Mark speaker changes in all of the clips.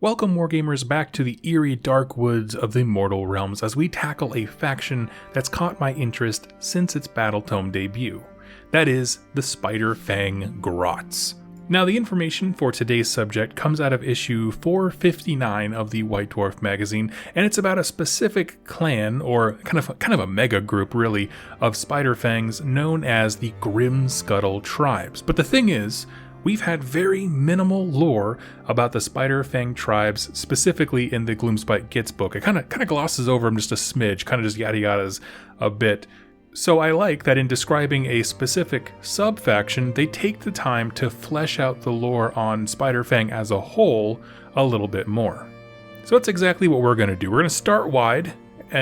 Speaker 1: Welcome, Wargamers, back to the eerie dark woods of the Mortal Realms as we tackle a faction that's caught my interest since its Battletome debut. That is, the Spider-Fang Grotz. Now, the information for today's subject comes out of issue 459 of the White Dwarf magazine, and it's about a specific clan, or kind of a mega group, really, of Spider-Fangs known as the Grimscuttle tribes. But the thing is, we've had very minimal lore about the Spider-Fang tribes, specifically in the Gloomspite Gitz book. It kind of glosses over them just a smidge, kind of just yada yadas a bit. So I like that in describing a specific sub-faction, they take the time to flesh out the lore on Spider-Fang as a whole a little bit more. So that's exactly what we're going to do. We're going to start wide,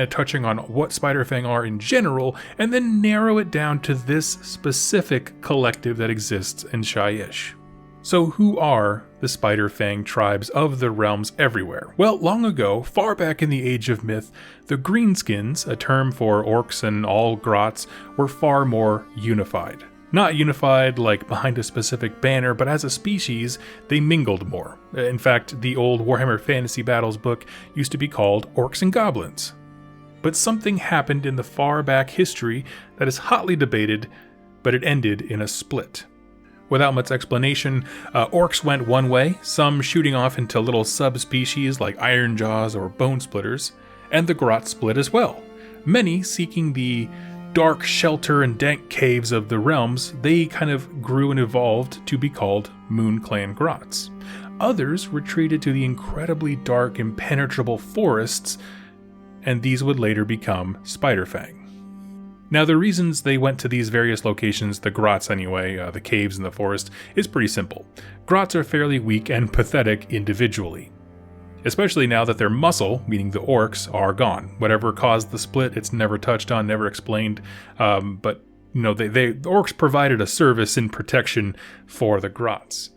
Speaker 1: touching on what Spider-Fang are in general, and then narrow it down to this specific collective that exists in Shyish. So who are the Spider-Fang tribes of the realms everywhere? Well, long ago, far back in the Age of Myth, the Greenskins, a term for orcs and all Grotz, were far more unified. Not unified like behind a specific banner, but as a species, they mingled more. In fact, the old Warhammer Fantasy Battles book used to be called Orcs and Goblins. But something happened in the far back history that is hotly debated, but it ended in a split. Without much explanation, orcs went one way, some shooting off into little subspecies like Ironjaws or Bone Splitters, and the Grotz split as well. Many seeking the dark shelter and dank caves of the realms, they kind of grew and evolved to be called Moon Clan Grotz. Others retreated to the incredibly dark, impenetrable forests, and these would later become Spider-Fang. Now, the reasons they went to these various locations, the Grotz anyway, the caves and the forest, is pretty simple. Grotz are fairly weak and pathetic individually. Especially now that their muscle, meaning the orcs, are gone. Whatever caused the split, it's never touched on, never explained, but the orcs provided a service in protection for the Grotz.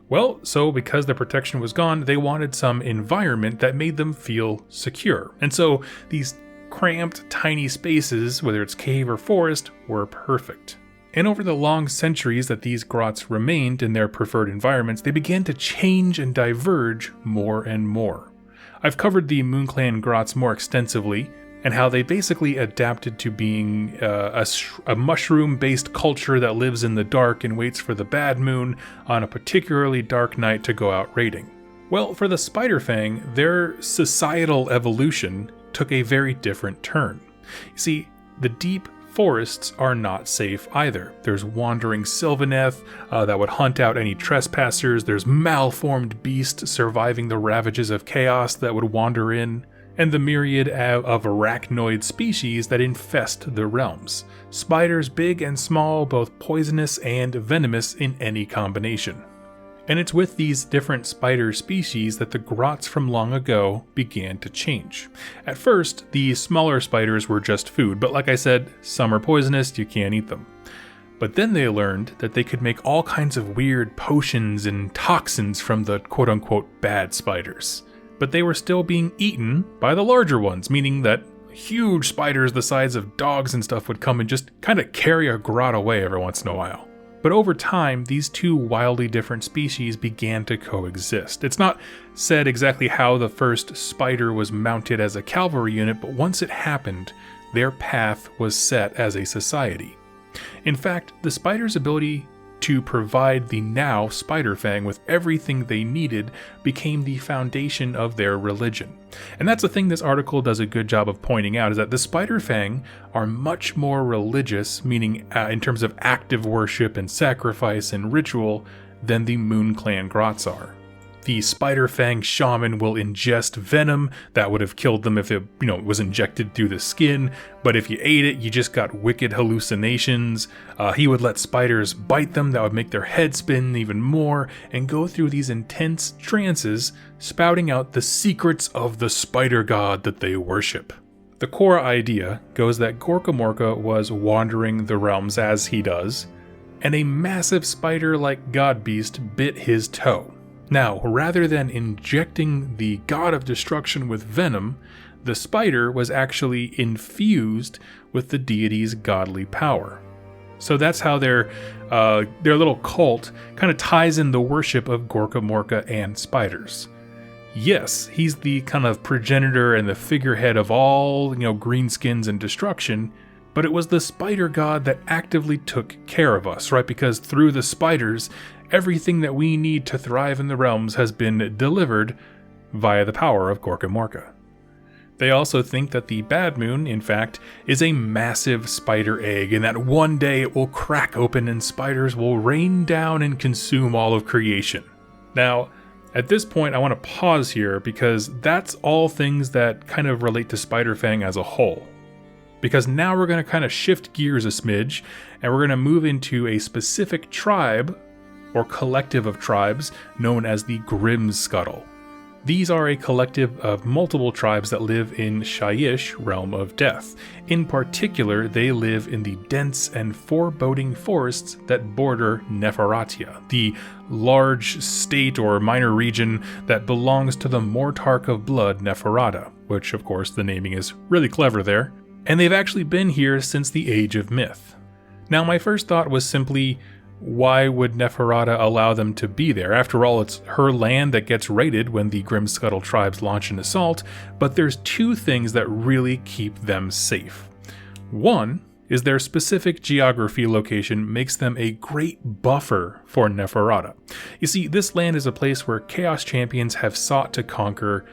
Speaker 1: Well, so because the protection was gone, they wanted some environment that made them feel secure. And so these cramped, tiny spaces, whether it's cave or forest, were perfect. And over the long centuries that these Grotz remained in their preferred environments, they began to change and diverge more and more. I've covered the Moon Clan Grotz more extensively, and how they basically adapted to being a mushroom-based culture that lives in the dark and waits for the bad moon on a particularly dark night to go out raiding. Well, for the Spider-Fang, their societal evolution took a very different turn. You see, the deep forests are not safe either. There's wandering Sylvaneth that would hunt out any trespassers. There's malformed beasts surviving the ravages of chaos that would wander in, and the myriad of arachnoid species that infest the realms. Spiders big and small, both poisonous and venomous in any combination. And it's with these different spider species that the Grotz from long ago began to change. At first, the smaller spiders were just food, but like I said, some are poisonous, you can't eat them. But then they learned that they could make all kinds of weird potions and toxins from the quote-unquote bad spiders. But they were still being eaten by the larger ones, meaning that huge spiders the size of dogs and stuff would come and just kind of carry a Grot away every once in a while. But over time, these two wildly different species began to coexist. It's not said exactly how the first spider was mounted as a cavalry unit, but once it happened, their path was set as a society. In fact, the spider's ability to provide the now Spider-Fang with everything they needed became the foundation of their religion. And that's the thing this article does a good job of pointing out, is that the Spider-Fang are much more religious, meaning in terms of active worship and sacrifice and ritual, than the Moon Clan Grotz are. The Spider-Fang shaman will ingest venom that would have killed them if it was injected through the skin, but if you ate it, you just got wicked hallucinations. He would let spiders bite them that would make their head spin even more, and go through these intense trances, spouting out the secrets of the spider god that they worship. The core idea goes that Gorka Morka was wandering the realms as he does, and a massive spider-like god beast bit his toe. Now, rather than injecting the god of destruction with venom, the spider was actually infused with the deity's godly power. So that's how their little cult kind of ties in the worship of Gorka Morka and spiders. Yes, he's the kind of progenitor and the figurehead of all, greenskins and destruction, but it was the spider god that actively took care of us, right? Because through the spiders, everything that we need to thrive in the realms has been delivered via the power of Gorkamorka. They also think that the Bad Moon, in fact, is a massive spider egg, and that one day it will crack open and spiders will rain down and consume all of creation. Now, at this point, I want to pause here because that's all things that kind of relate to Spider-Fang as a whole. Because now we're going to kind of shift gears a smidge, and we're going to move into a specific tribe, or collective of tribes, known as the Grimscuttle. These are a collective of multiple tribes that live in Shyish, Realm of Death. In particular, they live in the dense and foreboding forests that border Neferatia, the large state or minor region that belongs to the Mortarch of Blood Neferata, which of course the naming is really clever there. And they've actually been here since the Age of Myth. Now my first thought was simply, why would Neferata allow them to be there? After all, it's her land that gets raided when the Grimscuttle tribes launch an assault, but there's two things that really keep them safe. One is their specific geography location makes them a great buffer for Neferata. You see, this land is a place where Chaos Champions have sought to conquer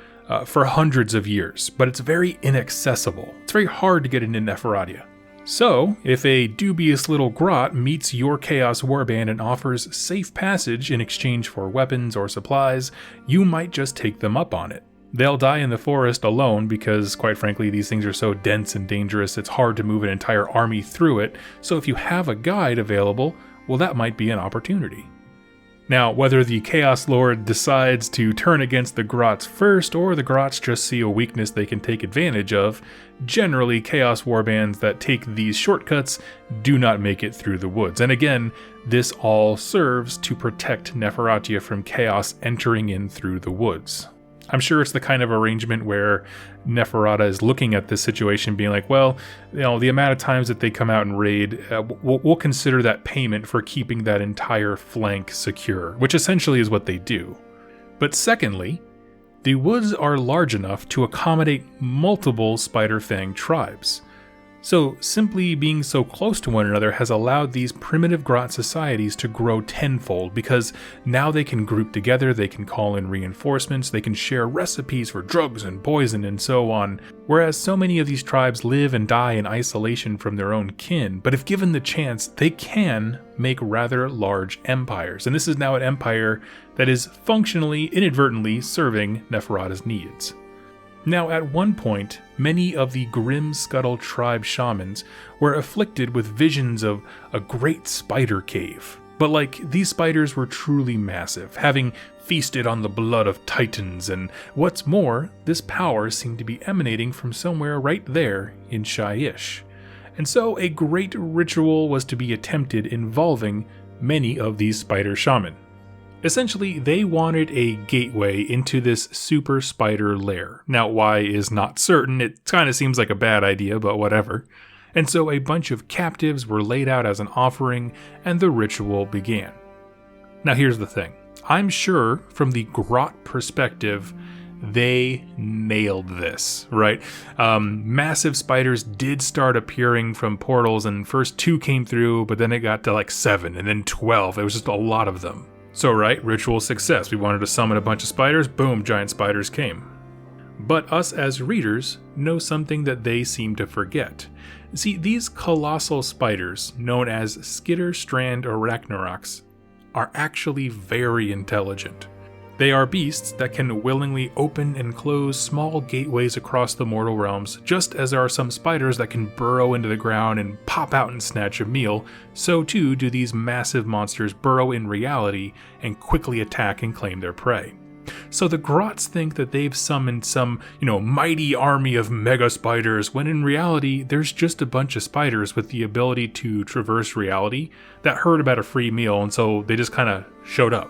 Speaker 1: for hundreds of years, but it's very inaccessible. It's very hard to get into Neferata. So, if a dubious little grot meets your Chaos Warband and offers safe passage in exchange for weapons or supplies, you might just take them up on it. They'll die in the forest alone because, quite frankly, these things are so dense and dangerous it's hard to move an entire army through it, so if you have a guide available, well, that might be an opportunity. Now, whether the Chaos Lord decides to turn against the Grotz first, or the Grotz just see a weakness they can take advantage of, generally Chaos Warbands that take these shortcuts do not make it through the woods. And again, this all serves to protect Neferatia from Chaos entering in through the woods. I'm sure it's the kind of arrangement where Neferata is looking at this situation being like, well, the amount of times that they come out and raid, we'll consider that payment for keeping that entire flank secure, which essentially is what they do. But secondly, the woods are large enough to accommodate multiple Spider-Fang tribes. So simply being so close to one another has allowed these primitive grot societies to grow tenfold, because now they can group together, they can call in reinforcements, they can share recipes for drugs and poison and so on, whereas so many of these tribes live and die in isolation from their own kin, but if given the chance, they can make rather large empires, and this is now an empire that is functionally, inadvertently serving Neferata's needs. Now, at one point, many of the Grimscuttle tribe shamans were afflicted with visions of a great spider cave. But these spiders were truly massive, having feasted on the blood of titans, and what's more, this power seemed to be emanating from somewhere right there in Shyish. And so a great ritual was to be attempted involving many of these spider shaman. Essentially, they wanted a gateway into this super spider lair. Now, why is not certain. It kind of seems like a bad idea, but whatever. And so a bunch of captives were laid out as an offering, and the ritual began. Now, here's the thing. I'm sure, from the Grot perspective, they nailed this, right? Massive spiders did start appearing from portals, and first 2 came through, but then it got to 7, and then 12. It was just a lot of them. So right, ritual success. We wanted to summon a bunch of spiders, boom, giant spiders came. But us as readers know something that they seem to forget. See, these colossal spiders, known as Skitter strand arachnoroks, are actually very intelligent. They are beasts that can willingly open and close small gateways across the mortal realms, just as there are some spiders that can burrow into the ground and pop out and snatch a meal, so too do these massive monsters burrow in reality and quickly attack and claim their prey. So the Grotz think that they've summoned some, mighty army of mega spiders, when in reality, there's just a bunch of spiders with the ability to traverse reality that heard about a free meal, and so they just kind of showed up.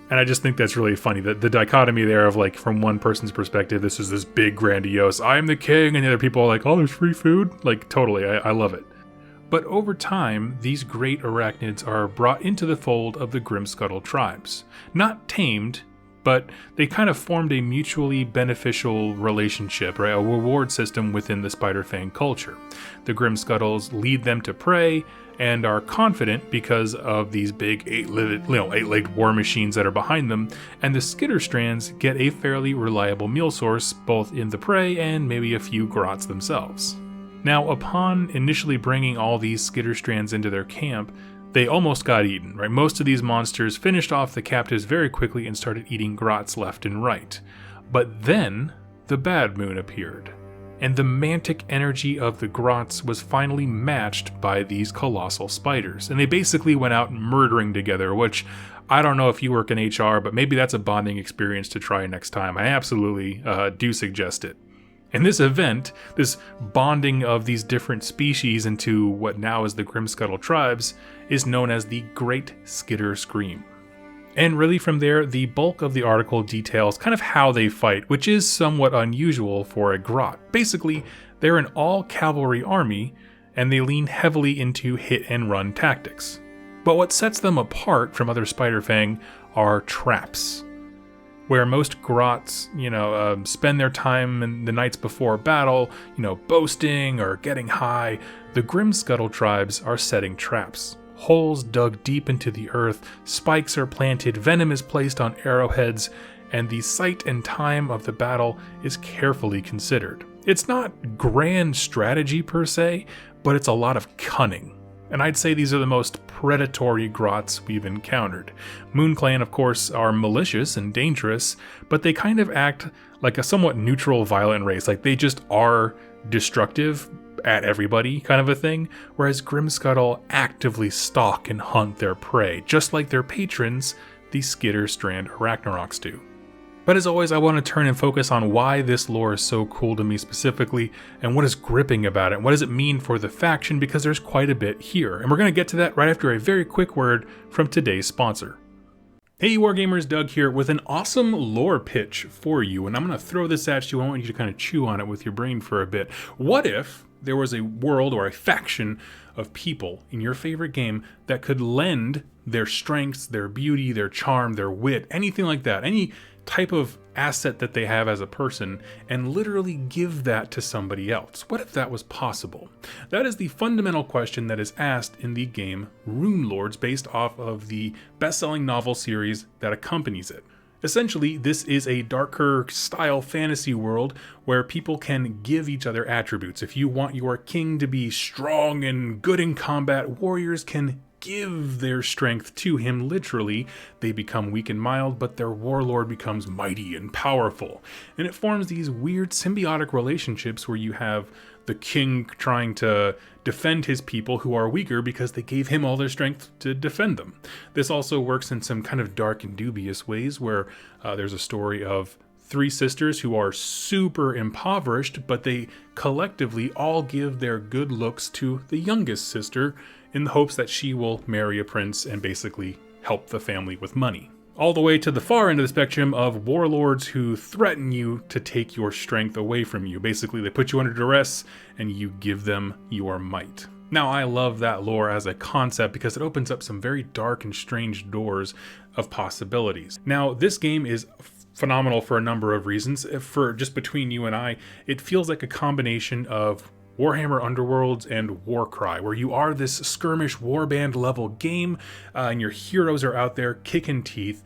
Speaker 1: And I just think that's really funny, that the dichotomy there of from one person's perspective, this is this big grandiose, I am the king, and the other people are like, oh, there's free food? Totally, I love it. But over time, these great arachnids are brought into the fold of the Grimscuttle tribes. Not tamed, but they kind of formed a mutually beneficial relationship, right? A reward system within the Spider-Fang culture. The Grimscuttles lead them to prey and are confident because of these big eight-legged war machines that are behind them, and the Skitter strands get a fairly reliable meal source both in the prey and maybe a few Grotz themselves. Now, upon initially bringing all these Skitter strands into their camp, they almost got eaten, right? Most of these monsters finished off the captives very quickly and started eating Grotz left and right. But then, the Bad Moon appeared, and the mantic energy of the Grotz was finally matched by these colossal spiders. And they basically went out murdering together, which I don't know if you work in HR, but maybe that's a bonding experience to try next time. I absolutely do suggest it. And this event, this bonding of these different species into what now is the Grimscuttle tribes, is known as the Great Skitter Scream. And really from there, the bulk of the article details kind of how they fight, which is somewhat unusual for a Grot. Basically, they're an all-cavalry army, and they lean heavily into hit-and-run tactics. But what sets them apart from other Spider-Fang are traps. Where most Grotz, spend their time in the nights before battle, boasting or getting high, the Grimscuttle tribes are setting traps. Holes dug deep into the earth, spikes are planted, venom is placed on arrowheads, and the site and time of the battle is carefully considered. It's not grand strategy per se, but it's a lot of cunning. And I'd say these are the most predatory Grotz we've encountered. MoonClan, of course, are malicious and dangerous, but they kind of act like a somewhat neutral, violent race. Like they just are destructive at everybody kind of a thing, whereas Grimscuttle actively stalk and hunt their prey, just like their patrons, the Skitter Strand Arachnaroks do. But as always, I want to turn and focus on why this lore is so cool to me specifically, and what is gripping about it, and what does it mean for the faction, because there's quite a bit here. And we're going to get to that right after a very quick word from today's sponsor. Hey Wargamers, Doug here with an awesome lore pitch for you, and I'm going to throw this at you. I want you to kind of chew on it with your brain for a bit. What if there was a world or a faction of people in your favorite game that could lend their strengths, their beauty, their charm, their wit, anything like that, any type of asset that they have as a person, and literally give that to somebody else? What if that was possible? That is the fundamental question that is asked in the game Rune Lords, based off of the best-selling novel series that accompanies it. Essentially, this is a darker style fantasy world where people can give each other attributes. If you want your king to be strong and good in combat, warriors can give their strength to him literally. They become weak and mild, but their warlord becomes mighty and powerful. And it forms these weird symbiotic relationships where you have the king trying to defend his people who are weaker because they gave him all their strength to defend them. This also works in some kind of dark and dubious ways where there's a story of three sisters who are super impoverished, but they collectively all give their good looks to the youngest sister in the hopes that she will marry a prince and basically help the family with money. All the way to the far end of the spectrum of warlords who threaten you to take your strength away from you. Basically, they put you under duress and you give them your might. Now, I love that lore as a concept because it opens up some very dark and strange doors of possibilities. Now, this game is phenomenal for a number of reasons. For just between you and I, it feels like a combination of Warhammer Underworlds and Warcry, where you are this skirmish warband level game, and your heroes are out there kicking teeth,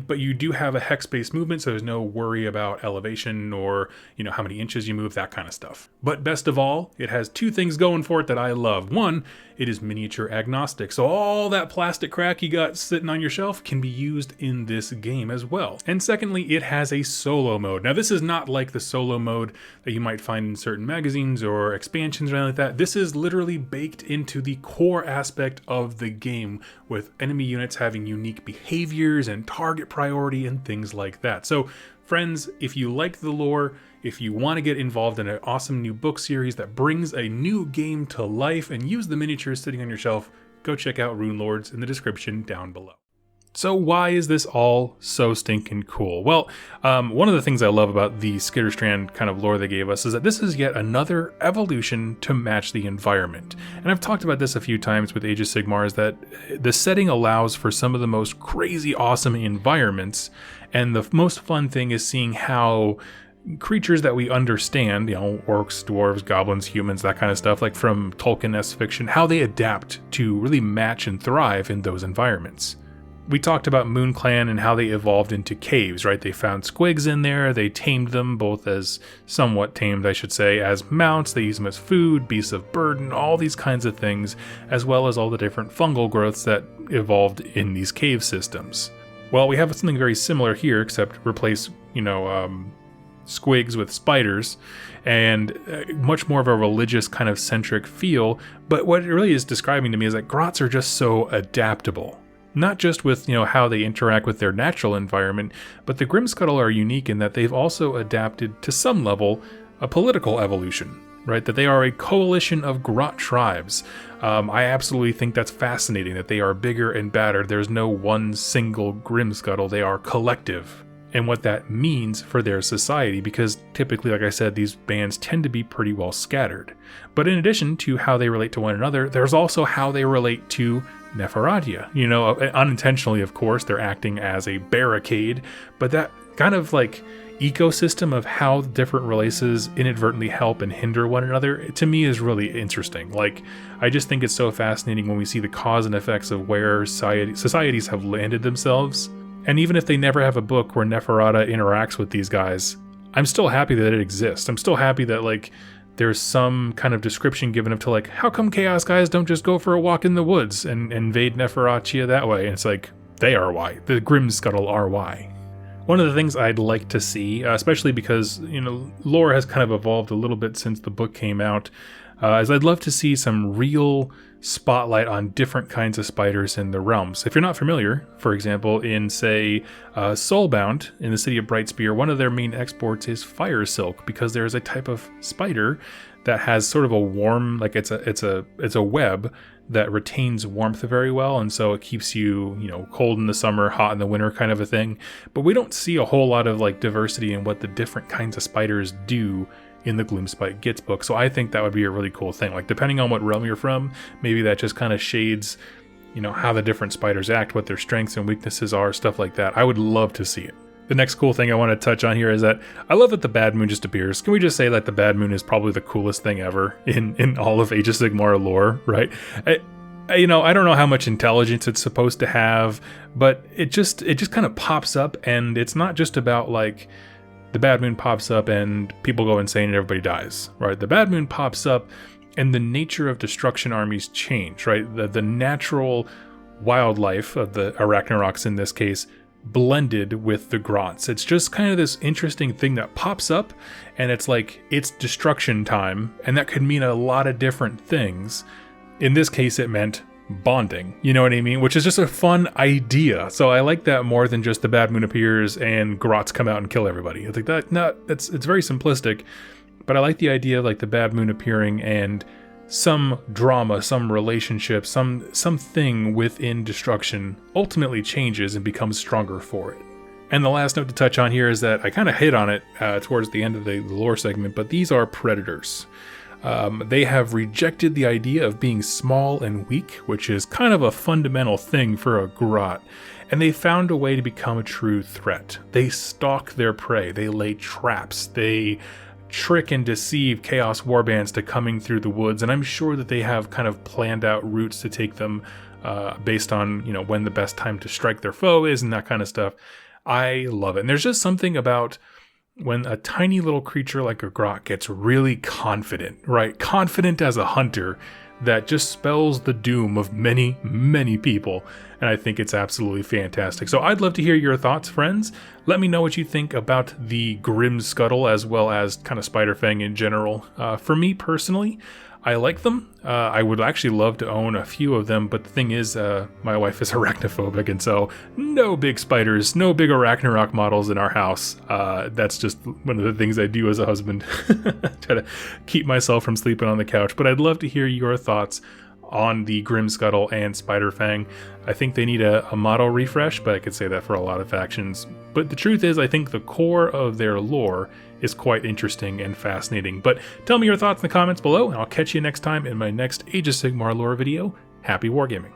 Speaker 1: but you do have a hex-based movement, so there's no worry about elevation or how many inches you move, that kind of stuff. But best of all, it has two things going for it that I love. One, it is miniature agnostic, so all that plastic crack you got sitting on your shelf can be used in this game as well. And secondly, it has a solo mode. Now, this is not like the solo mode that you might find in certain magazines or expansions or anything like that. This is literally baked into the core aspect of the game, with enemy units having unique behaviors and target priority and things like that. So friends, if you like the lore, if you want to get involved in an awesome new book series that brings a new game to life and use the miniatures sitting on your shelf, go check out Rune Lords in the description down below. So why is this all so stinking cool? Well, one of the things I love about the Skitter Strand kind of lore they gave us is that this is yet another evolution to match the environment. And I've talked about this a few times with Age of Sigmar, is that the setting allows for some of the most crazy awesome environments, And the most fun thing is seeing how creatures that we understand, orcs, dwarves, goblins, humans, that kind of stuff, like from Tolkien-esque fiction, how they adapt to really match and thrive in those environments. We talked about MoonClan and how they evolved into caves, right? They found squigs in there, they tamed them, both as somewhat tamed, I should say, as mounts, they use them as food, beasts of burden, all these kinds of things, as well as all the different fungal growths that evolved in these cave systems. Well, we have something very similar here, except replace, squigs with spiders, and much more of a religious kind of centric feel, but what it really is describing to me is that Grotz are just so adaptable. Not just with, how they interact with their natural environment, but the Grimscuttle are unique in that they've also adapted to some level a political evolution, right? That they are a coalition of Grot tribes. I absolutely think that's fascinating, that they are bigger and badder. There's no one single Grimscuttle, they are collective. And what that means for their society, because typically, like I said, these bands tend to be pretty well scattered. But in addition to how they relate to one another, there's also how they relate to Neferatia. Unintentionally, of course, they're acting as a barricade, but that kind of like ecosystem of how different races inadvertently help and hinder one another, to me, is really interesting. Like, I just think it's so fascinating when we see the cause and effects of where societies have landed themselves. And even if they never have a book where Neferata interacts with these guys, I'm still happy that it exists. I'm still happy that, there's some kind of description given of to, how come Chaos guys don't just go for a walk in the woods and invade Neferatia that way? And it's like, they are why. The Grimscuttle are why. One of the things I'd like to see, especially because, lore has kind of evolved a little bit since the book came out, is I'd love to see some real spotlight on different kinds of spiders in the realms. If you're not familiar, for example, in, say, Soulbound, in the city of Brightspear, one of their main exports is fire silk, because there's a type of spider that has sort of a warm, it's a web that retains warmth very well, and so it keeps you, cold in the summer, hot in the winter kind of a thing. But we don't see a whole lot of diversity in what the different kinds of spiders do in the Gloomspite Gits book. So I think that would be a really cool thing. Depending on what realm you're from, maybe that just kind of shades, how the different spiders act, what their strengths and weaknesses are, stuff like that. I would love to see it. The next cool thing I want to touch on here is that I love that the Bad Moon just appears. Can we just say that the Bad Moon is probably the coolest thing ever in all of Age of Sigmar lore, right? I don't know how much intelligence it's supposed to have, but it just kind of pops up, and it's not just about the Bad Moon pops up and people go insane and everybody dies, right? The Bad Moon pops up and the nature of destruction armies change, right? The natural wildlife of the Arachnaroks in this case blended with the Grotz. It's just kind of this interesting thing that pops up, and it's it's destruction time, and that could mean a lot of different things. In this case, it meant bonding, you know what I mean? Which is just a fun idea. So I like that more than just the Bad Moon appears and Grotz come out and kill everybody. It's it's very simplistic, but I like the idea of the Bad Moon appearing and some drama, some relationship, something within destruction ultimately changes and becomes stronger for it. And the last note to touch on here is that I kind of hit on it towards the end of the lore segment, but these are predators. They have rejected the idea of being small and weak, which is kind of a fundamental thing for a Grot, and they found a way to become a true threat. They stalk their prey, they lay traps, they trick and deceive Chaos Warbands to coming through the woods, and I'm sure that they have kind of planned out routes to take them based on, when the best time to strike their foe is and that kind of stuff. I love it. And there's just something about when a tiny little creature like a Grot gets really confident, right? Confident as a hunter, that just spells the doom of many, many people. And I think it's absolutely fantastic. So I'd love to hear your thoughts, friends. Let me know what you think about the Grimscuttle as well as kind of Spider-Fang in general. For me personally, I like them. I would actually love to own a few of them, but the thing is, my wife is arachnophobic, and so no big spiders, no big Arachnarok models in our house. That's just one of the things I do as a husband, try to keep myself from sleeping on the couch. But I'd love to hear your thoughts on the Grimscuttle and Spider-Fang. I think they need a model refresh, but I could say that for a lot of factions. But the truth is, I think the core of their lore is quite interesting and fascinating. But tell me your thoughts in the comments below, and I'll catch you next time in my next Age of Sigmar lore video. Happy wargaming!